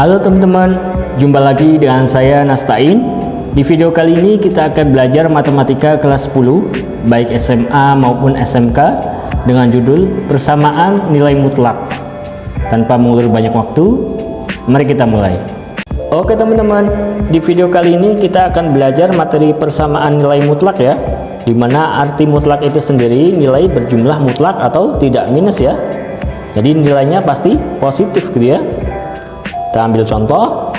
Halo teman-teman, jumpa lagi dengan saya Nastain. Di video kali ini kita akan belajar matematika kelas 10 baik SMA maupun SMK dengan judul persamaan nilai mutlak. Tanpa mengulur banyak waktu, mari kita mulai. Oke teman-teman, di video kali ini kita akan belajar materi persamaan nilai mutlak ya, dimana arti mutlak itu sendiri nilai berjumlah mutlak atau tidak minus ya. Jadi nilainya pasti positif gitu ya. Kita ambil contoh,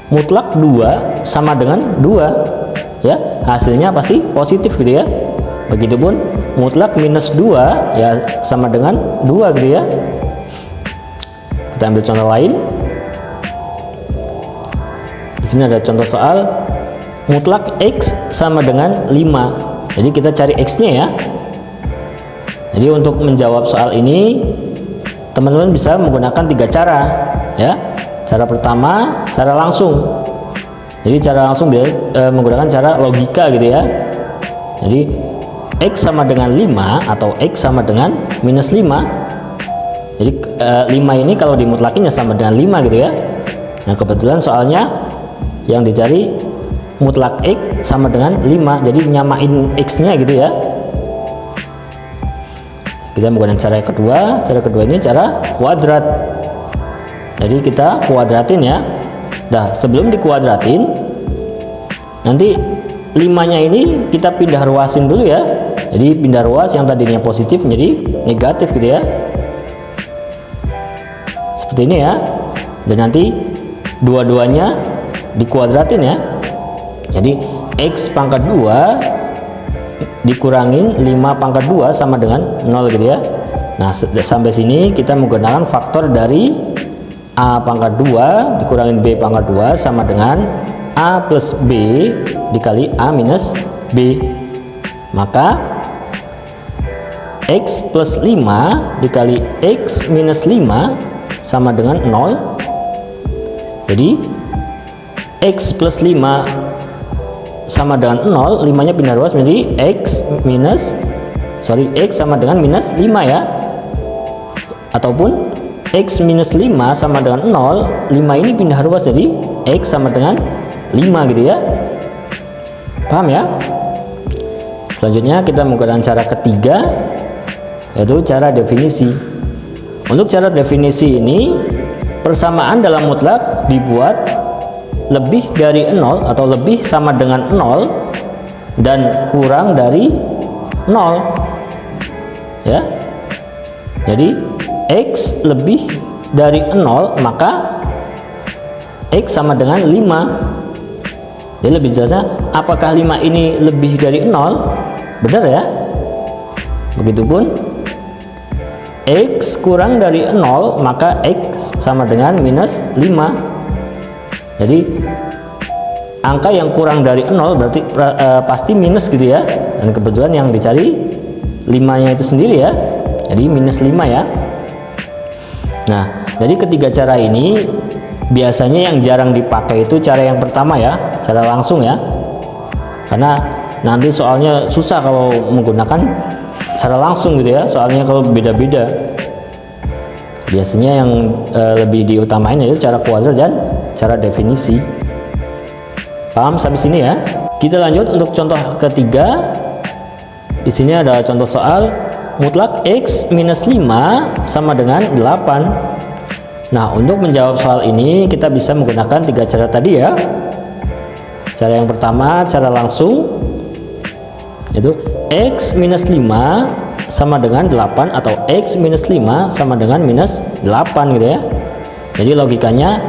mutlak 2 sama dengan 2 ya, hasilnya pasti positif gitu ya. Begitupun mutlak minus 2 ya sama dengan 2 gitu ya. Kita ambil contoh lain. Di sini ada contoh soal mutlak X sama dengan 5. Jadi kita cari X-nya ya. Jadi untuk menjawab soal ini teman-teman bisa menggunakan 3 cara ya. Cara pertama, cara langsung. Jadi cara langsung menggunakan cara logika gitu ya. Jadi X sama dengan 5 atau X sama dengan minus 5. Jadi 5 ini kalau dimutlakin ya sama dengan 5 gitu ya. Nah kebetulan soalnya yang dicari mutlak X sama dengan 5, jadi nyamain X nya gitu ya. Kita menggunakan cara kedua. Cara kedua ini cara kuadrat. Jadi kita kuadratin ya. Nah sebelum dikuadratin, nanti 5-nya ini kita pindah ruasin dulu ya. Jadi pindah ruas yang tadinya positif menjadi negatif gitu ya. Seperti ini ya. Dan nanti dua-duanya dikuadratin ya. Jadi X pangkat 2 dikurangin 5 pangkat 2 sama dengan 0 gitu ya. Nah sampai sini kita menggunakan faktor dari A pangkat 2 dikurangin B pangkat 2 sama dengan A plus B dikali A minus B. Maka X plus 5 dikali X minus 5 sama dengan 0. Jadi X plus 5 sama dengan 0, 5 nya pindah ruas menjadi X sama dengan minus 5 ya. Ataupun X minus 5 sama dengan 0, 5 ini pindah ruas jadi X sama dengan 5 gitu ya. Paham ya? Selanjutnya kita menggunakan cara ketiga, yaitu cara definisi. Untuk cara definisi ini, persamaan dalam mutlak dibuat lebih dari 0 atau lebih sama dengan 0 dan kurang dari 0 ya. Jadi X lebih dari 0 maka X sama dengan 5. Jadi lebih jelasnya, apakah 5 ini lebih dari 0? Benar ya. Begitupun X kurang dari 0 maka X sama dengan minus 5. Jadi angka yang kurang dari 0 berarti pasti minus gitu ya. Dan kebetulan yang dicari 5-nya itu sendiri ya. Jadi minus 5 ya. Nah, jadi ketiga cara ini biasanya yang jarang dipakai itu cara yang pertama ya, cara langsung ya. Karena nanti soalnya susah kalau menggunakan cara langsung gitu ya. Soalnya kalau beda-beda. Biasanya yang lebih diutamain itu cara kuadrat dan cara definisi. Paham sampai sini ya? Kita lanjut untuk contoh ketiga. Di sini ada contoh soal mutlak X minus 5 sama dengan 8. Nah, untuk menjawab soal ini kita bisa menggunakan 3 cara tadi ya. Cara yang pertama, cara langsung, yaitu X minus 5 sama dengan 8 atau X minus 5 sama dengan minus 8 gitu ya. Jadi logikanya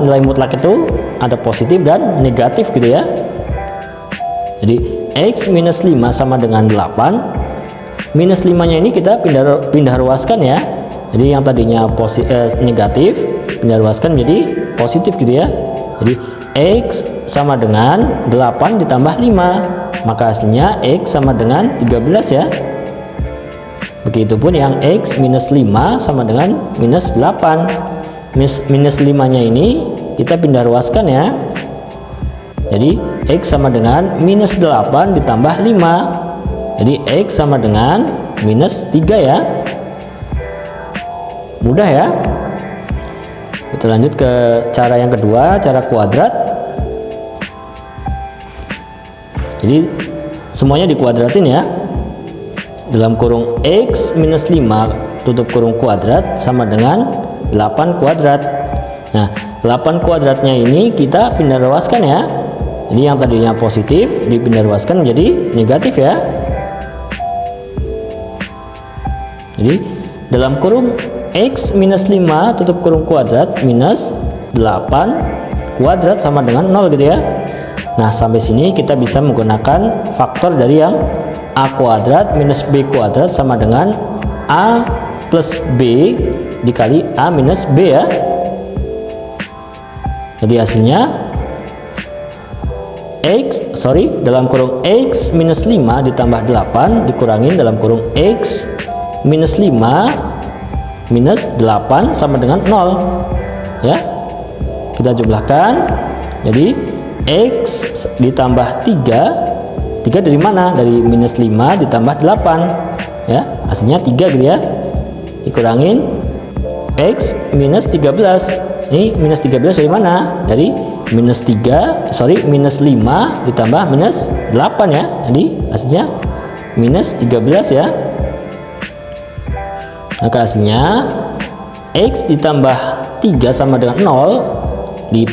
nilai mutlak itu ada positif dan negatif gitu ya. Jadi X minus 5 sama dengan 8, minus 5 nya ini kita pindah ruaskan ya. Jadi yang tadinya negatif pindah ruaskan menjadi positif gitu ya. Jadi X sama dengan 8 ditambah 5, maka hasilnya X sama dengan 13 ya. Begitupun yang X minus 5 sama dengan minus 8. Minus 5 nya ini kita pindah ruaskan ya. Jadi X sama dengan minus 8 ditambah 5. Jadi X sama dengan minus 3 ya. Mudah ya. Kita lanjut ke cara yang kedua, cara kuadrat. Jadi semuanya dikuadratin ya. Dalam kurung X minus 5 tutup kurung kuadrat sama dengan 8 kuadrat. Nah, 8 kuadratnya ini kita pindah ruaskan ya. Jadi yang tadinya positif dipindah ruaskan menjadi negatif ya. Jadi dalam kurung X minus 5 tutup kurung kuadrat minus 8 kuadrat sama dengan 0 gitu ya. Nah, sampai sini kita bisa menggunakan faktor dari yang A kuadrat minus B kuadrat sama dengan A plus B dikali A minus B ya. Jadi hasilnya dalam kurung X minus 5 ditambah 8 dikurangin dalam kurung X minus 5 minus 8 sama dengan 0 ya. Kita jumlahkan, jadi X ditambah 3 dari mana? Dari minus 5 ditambah 8 ya, hasilnya 3 gitu ya. Dikurangin X minus 13, ini minus 13 dari mana? Dari minus 5 ditambah minus 8 ya, jadi hasilnya minus 13 ya. Maka hasilnya X ditambah 3 sama dengan 0, di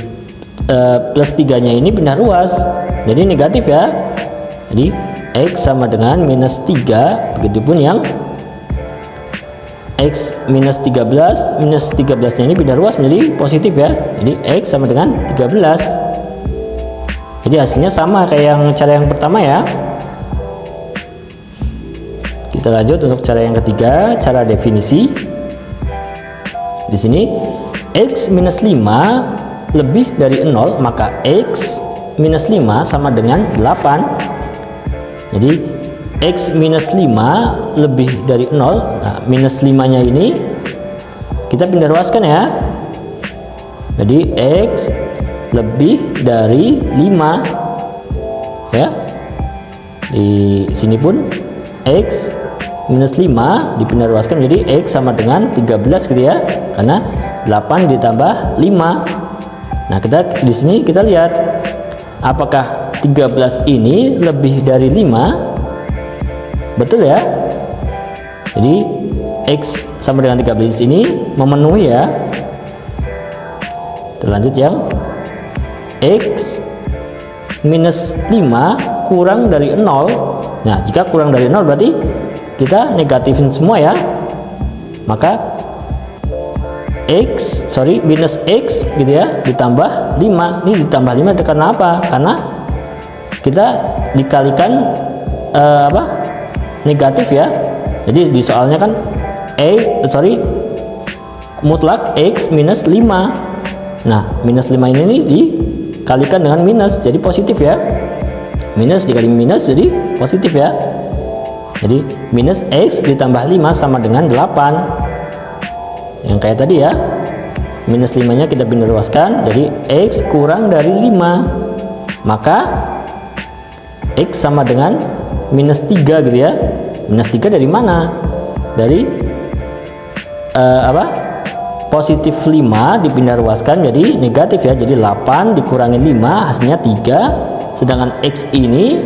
plus 3 nya ini pindah ruas jadi negatif ya. Jadi X sama dengan minus 3, begitupun yang X minus 13, minus 13 nya ini pindah ruas menjadi positif ya. Jadi X sama dengan 13. Jadi hasilnya sama kayak yang cara yang pertama ya. Kita lanjut untuk cara yang ketiga, cara definisi. Di sini X minus 5 lebih dari 0, maka X minus 5 sama dengan 8. Jadi X minus 5 lebih dari 0, nah, minus 5 nya ini kita pindah ruaskan ya. Jadi X lebih dari 5 ya. Di sini pun X minus 5 dipindah ruaskan jadi X sama dengan 13 gitu ya, karena 8 ditambah 5. Nah, di sini kita lihat apakah 13 ini lebih dari 5? Betul ya. Jadi X sama dengan 13 ini memenuhi ya. Terlanjut yang X minus 5 kurang dari 0. Nah, jika kurang dari 0 berarti kita negatifin semua ya. Maka minus X gitu ya ditambah 5. Ini ditambah 5 itu karena apa? Karena kita dikalikan negatif ya. Jadi di soalnya kan mutlak X minus 5. Nah, minus 5 ini dikalikan dengan minus jadi positif ya. Minus dikali minus jadi positif ya. Jadi minus X ditambah 5 sama dengan 8. Yang kayak tadi ya. Minus 5 nya kita pindah ruaskan jadi X kurang dari 5. Maka X sama dengan minus 3 gitu ya. Minus 3 dari mana? Dari positif 5 dipindah ruaskan jadi negatif ya. Jadi 8 dikurangi 5 hasilnya 3, sedangkan X ini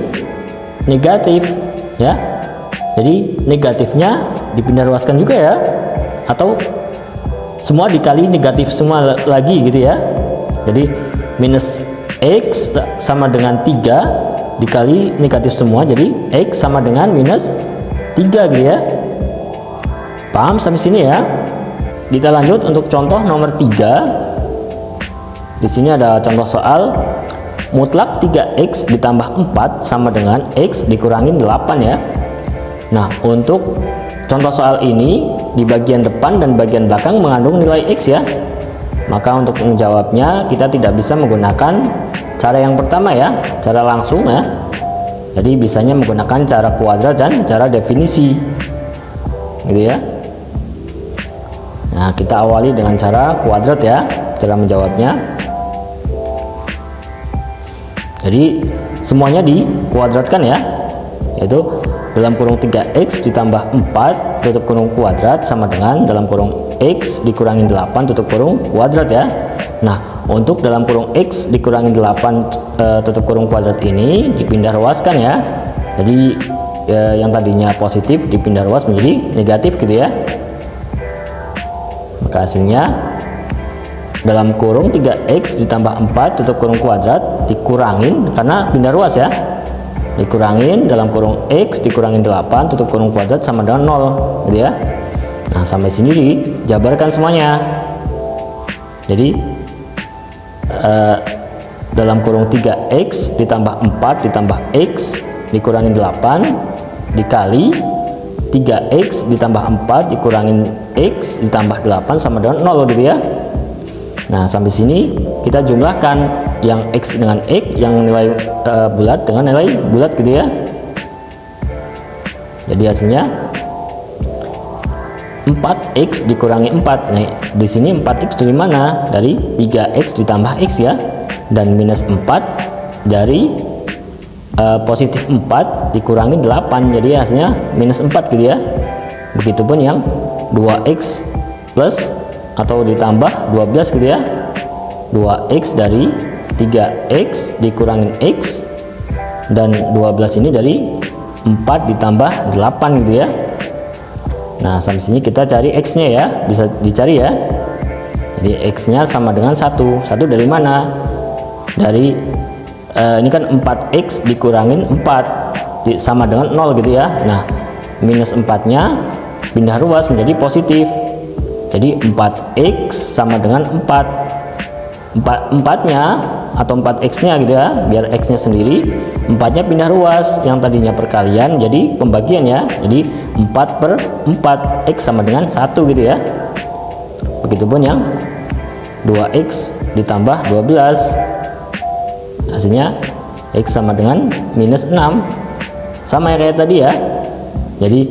negatif ya. Jadi negatifnya dipindah ruaskan juga ya, atau semua dikali negatif semua lagi gitu ya. Jadi minus X sama dengan 3 dikali negatif semua, jadi X sama dengan minus 3 gitu ya. Paham sampai sini ya? Kita lanjut untuk contoh nomor 3. Di sini ada contoh soal mutlak 3X ditambah 4 sama dengan X dikurangin 8 ya. Nah, untuk contoh soal ini di bagian depan dan bagian belakang mengandung nilai X ya. Maka untuk menjawabnya kita tidak bisa menggunakan cara yang pertama ya, cara langsung ya. Jadi bisanya menggunakan cara kuadrat dan cara definisi gitu ya. Nah, kita awali dengan cara kuadrat ya, cara menjawabnya. Jadi semuanya dikuadratkan ya, yaitu dalam kurung 3X ditambah 4 tutup kurung kuadrat sama dengan dalam kurung X dikurangin 8 tutup kurung kuadrat ya. Nah, untuk dalam kurung X dikurangin 8 tutup kurung kuadrat ini dipindah ruaskan ya. Jadi yang tadinya positif dipindah ruas menjadi negatif gitu ya. Maka hasilnya dalam kurung 3X ditambah 4 tutup kurung kuadrat dikurangin, karena pindah ruas ya, dikurangin dalam kurung X dikurangin 8 tutup kurung kuadrat sama dengan 0 gitu ya. Nah, sampai sini dijabarkan semuanya. Jadi dalam kurung 3X ditambah 4 ditambah X dikurangin 8 dikali 3X ditambah 4 dikurangin X ditambah 8 sama dengan 0 gitu ya. Nah, sampai sini kita jumlahkan yang X dengan X, yang nilai bulat dengan nilai bulat gitu ya. Jadi hasilnya 4X dikurangi 4. Nah, di sini 4X dari mana? Dari 3X ditambah X ya. Dan minus 4 dari positif 4 dikurangi 8. Jadi hasilnya minus 4 gitu ya. Begitupun yang 2X plus atau ditambah 12 gitu ya. 2X dari 3X dikurangin X, dan 12 ini dari 4 ditambah 8 gitu ya. Nah, sampai sini kita cari X nya ya, bisa dicari ya. Jadi X nya sama dengan 1. Dari mana? Dari ini kan 4X dikurangin 4 sama dengan 0 gitu ya. Nah, minus 4 nya pindah ruas menjadi positif. Jadi 4X sama dengan 4 nya atau 4X nya gitu ya, biar X nya sendiri, 4 nya pindah ruas, yang tadinya perkalian jadi pembagian ya. Jadi 4/4, X sama dengan 1 gitu ya. Begitupun yang 2X ditambah 12, hasilnya X sama dengan minus 6, sama ya kayak tadi ya. Jadi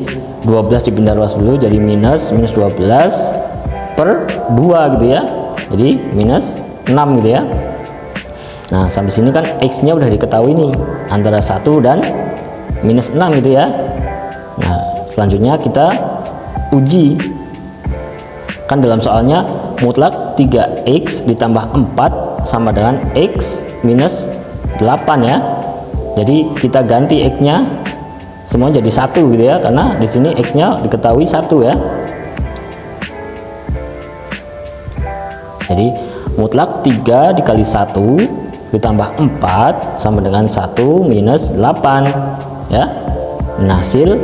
12 dipindah ruas dulu jadi minus 12/2 gitu ya. Jadi minus 6 gitu ya. Nah, sampai sini kan X nya udah diketahui nih, antara 1 dan minus 6 gitu ya. Nah, selanjutnya kita uji. Kan dalam soalnya mutlak 3X ditambah 4 sama dengan X minus 8 ya. Jadi kita ganti X nya semua jadi 1 gitu ya, karena di sini X nya diketahui 1 ya. Jadi mutlak 3 dikali 1 ditambah 4 sama dengan 1 minus 8 ya. Nah, hasil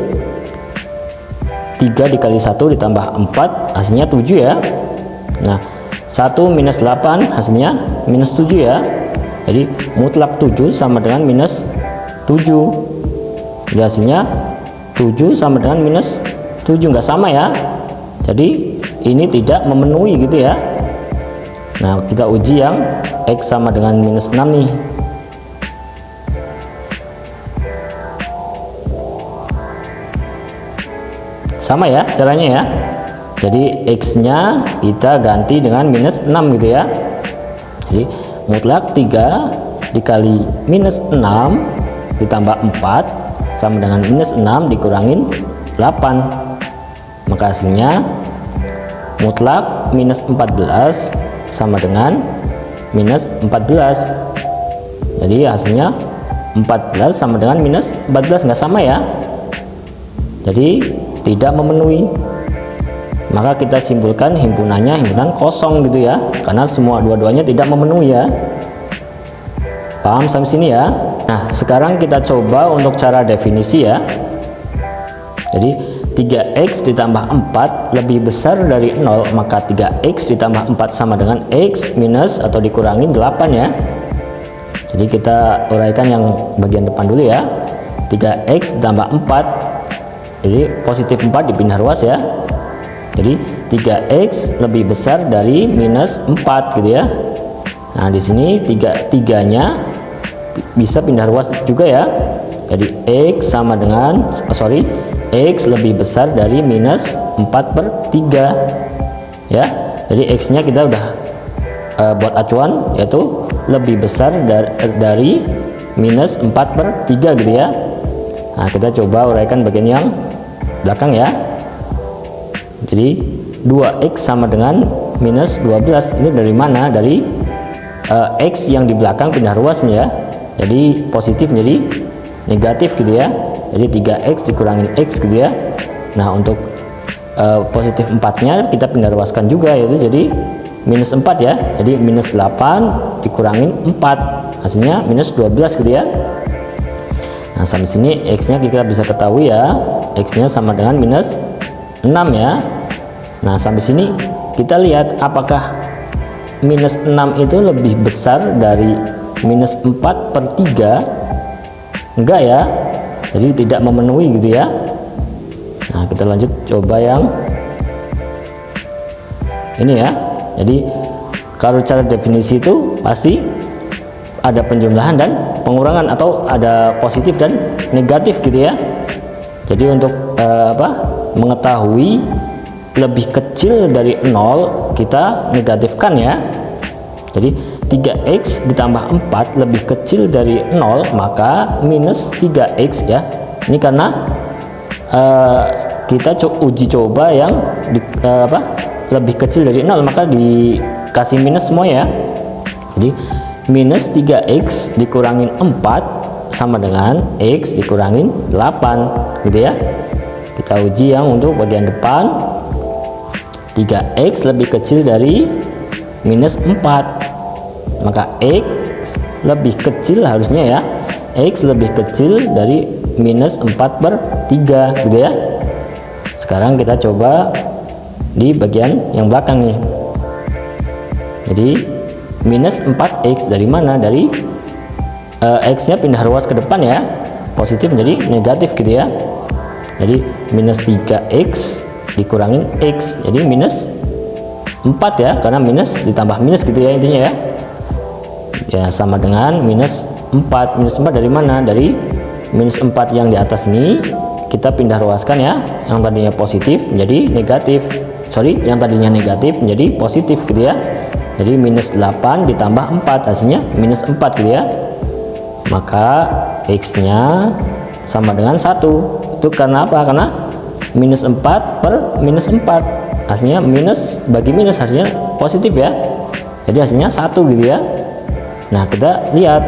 3 dikali 1 ditambah 4 hasilnya 7 ya. Nah, 1 minus 8 hasilnya minus 7 ya. Jadi mutlak 7 sama dengan minus 7. Jadi hasilnya 7 sama dengan minus 7, nggak sama ya. Jadi ini tidak memenuhi gitu ya. Nah, kita uji yang X sama dengan minus 6 nih. Sama ya caranya ya. Jadi X nya kita ganti dengan minus 6 gitu ya. Jadi mutlak 3 dikali minus 6 ditambah 4 sama dengan minus 6 dikurangin 8. Maka hasilnya mutlak minus 14 sama dengan minus 14. Jadi hasilnya 14 sama dengan minus 14, nggak sama ya. Jadi tidak memenuhi. Maka kita simpulkan himpunannya himpunan kosong gitu ya, karena semua dua-duanya tidak memenuhi ya. Paham sampai sini ya? Nah, sekarang kita coba untuk cara definisi ya. Jadi 3X ditambah 4 lebih besar dari 0, maka 3X ditambah 4 sama dengan X minus atau dikurangin 8 ya. Jadi kita uraikan yang bagian depan dulu ya. 3X ditambah 4, jadi positif 4 dipindah ruas ya. Jadi 3X lebih besar dari minus 4 gitu ya. Nah, di sini 3-nya bisa pindah ruas juga ya. Jadi X sama dengan X lebih besar dari minus 4/3 ya. Jadi X nya kita udah buat acuan, yaitu lebih besar dari minus 4/3 gitu ya. Nah, kita coba uraikan bagian yang belakang ya. Jadi 2x sama dengan minus 12. Ini dari mana? Dari x yang di belakang pindah ruasnya ya. Jadi positif menjadi negatif gitu ya. Jadi 3x dikurangin x gitu ya. Nah untuk positif 4 nya kita pindah ruaskan juga, yaitu jadi minus 4 ya. Jadi minus 8 dikurangin 4, hasilnya minus 12 gitu ya. Nah sampai sini x nya kita bisa ketahui ya, x nya sama dengan minus 6 ya. Nah sampai sini kita lihat apakah minus 6 itu lebih besar dari minus 4/3. Enggak ya, jadi tidak memenuhi gitu ya. Nah kita lanjut coba yang ini ya. Jadi kalau cara definisi itu pasti ada penjumlahan dan pengurangan, atau ada positif dan negatif gitu ya. Jadi untuk mengetahui lebih kecil dari 0 kita negatifkan ya. Jadi 3x ditambah 4 lebih kecil dari 0, maka minus 3x ya. Ini karena kita uji coba yang lebih kecil dari 0, maka dikasih minus semua ya. Jadi minus 3x dikurangin 4 sama dengan x dikurangin 8 gitu ya. Kita uji yang untuk bagian depan. 3x lebih kecil dari minus 4, maka x lebih kecil harusnya ya, x lebih kecil dari minus 4/3 gitu ya. Sekarang kita coba di bagian yang belakang nih. Jadi minus 4x dari mana? Dari x nya pindah ruas ke depan ya, positif menjadi negatif gitu ya. Jadi minus 3x dikurangin x, jadi minus 4 ya, karena minus ditambah minus gitu ya intinya ya. Ya sama dengan minus 4. Minus 4 dari mana? Dari minus 4 yang di atas ini kita pindah ruaskan ya, yang tadinya positif menjadi negatif, yang tadinya negatif menjadi positif gitu ya. Jadi minus 8 ditambah 4 hasilnya minus 4 gitu ya. Maka x nya sama dengan 1. Itu karena apa? Karena minus 4/minus 4 hasilnya minus bagi minus hasilnya positif ya. Jadi hasilnya 1 gitu ya. Nah kita lihat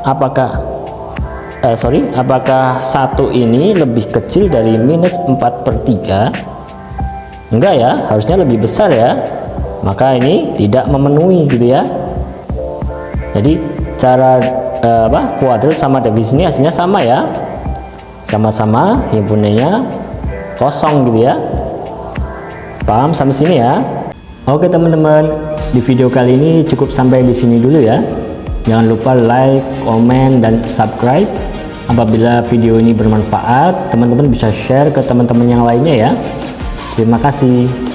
apakah apakah 1 ini lebih kecil dari minus 4/3? Enggak ya, harusnya lebih besar ya. Maka ini tidak memenuhi gitu ya. Jadi cara kuadrat sama definisi ini hasilnya sama ya, sama-sama himpunannya kosong gitu ya. Paham sampai sini ya? Oke teman-teman, di video kali ini cukup sampai di sini dulu ya. Jangan lupa like, komen, dan subscribe. Apabila video ini bermanfaat, teman-teman bisa share ke teman-teman yang lainnya ya. Terima kasih.